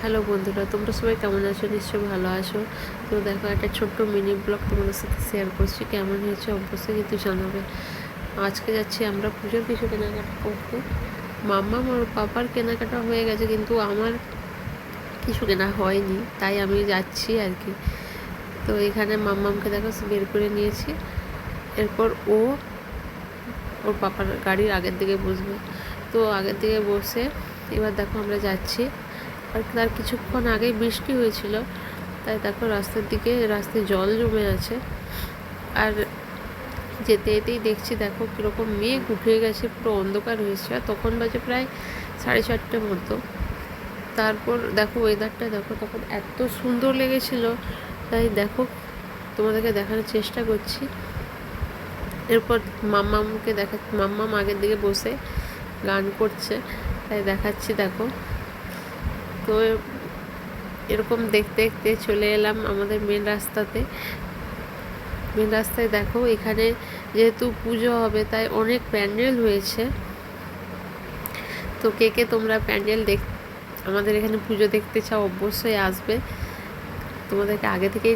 Hello বন্ধুরা, তোমরা সবাই কেমন আছো? নিশ্চয়ই ভালো আছো। তো দেখো, একটা ছোট্ট মিনি ব্লগ তোমাদের সাথে শেয়ার করছি। কেমন হয়েছে অবশ্যই কিন্তু জানাবে। আজকে যাচ্ছি আমরা পুজোর কিছু কেনাকাটা করতে। মাম্মা ওর পাপার কেনাকাটা হয়ে গেছে, কিন্তু আমার কিছু কেনা হয়নি, তাই আমি যাচ্ছি আর কি। তো এখানে মাম্মামকে দেখো বের করে নিয়েছি। এরপর ওর পাপার গাড়ির আগের দিকে বসবে। তো আগের দিকে বসে এবার দেখো আমরা যাচ্ছি। আর তার কিছুক্ষণ আগেই বৃষ্টি হয়েছিল, তাই দেখো রাস্তায় জল জমে আছে। আর যেতে যেতেই দেখছি দেখো কীরকম মেঘ উঠে গেছে, পুরো অন্ধকার হয়েছে। আর তখন বাজে প্রায় 4:30 মতো। তারপর দেখো ওয়েদারটা দেখো, তখন এত সুন্দর লেগেছিলো, তাই দেখো তোমাদেরকে দেখানোর চেষ্টা করছি। এরপর মাম্মাম আগের দিকে বসে গান করছে, তাই দেখাচ্ছি দেখো। তো এরকম দেখতে দেখতে চলে এলাম আমাদের মেন রাস্তায়। দেখো এখানে যেহেতু পুজো হবে, তাই অনেক প্যান্ডেল হয়েছে। তো কে তোমরা আমাদের এখানে পুজো দেখতে চাও অবশ্যই আসবে। তোমাদেরকে আগে থেকেই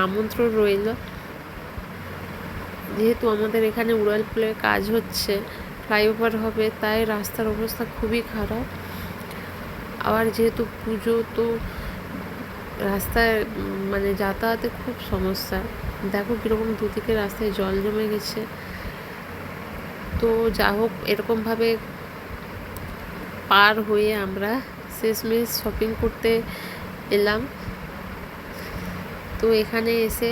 আমন্ত্রণ রইল। যেহেতু আমাদের এখানে উড়াল পুলের কাজ হচ্ছে, ফ্লাইওভার হবে, তাই রাস্তার অবস্থা খুবই খারাপ। আবার যেহেতু পুজো, তো রাস্তায় যাতায়াতে খুব সমস্যা। দেখো কীরকম দুদিকে রাস্তায় জল জমে গেছে। তো যা হোক, এরকমভাবে পার হয়ে আমরা শেষমেশ শপিং করতে এলাম। তো এখানে এসে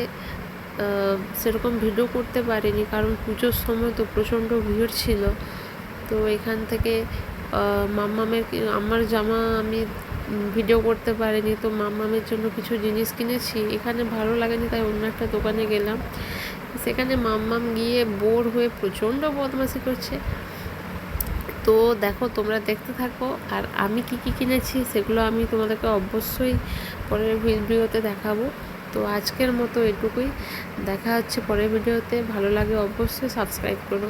সেরকম ভিডিও করতে পারিনি, কারণ পুজোর সময় তো প্রচণ্ড ভিড় ছিল। তো এখান থেকে আমার জামা আমি ভিডিও করতে পারিনি। তো মাম্মামের জন্য কিছু জিনিস কিনেছি। এখানে ভালো লাগেনি, তাই অন্য একটা দোকানে গেলাম। সেখানে মাম্মাম গিয়ে বোর হয়ে প্রচণ্ড বদমাশি করছে। তো দেখো, তোমরা দেখতে থাকো। আর আমি কি কিনেছি সেগুলো আমি তোমাদেরকে অবশ্যই পরের ভিডিওতে দেখাবো। তো আজকের মতো এটুকুই। দেখা হচ্ছে পরের ভিডিওতে। ভালো লাগে অবশ্যই সাবস্ক্রাইব করো।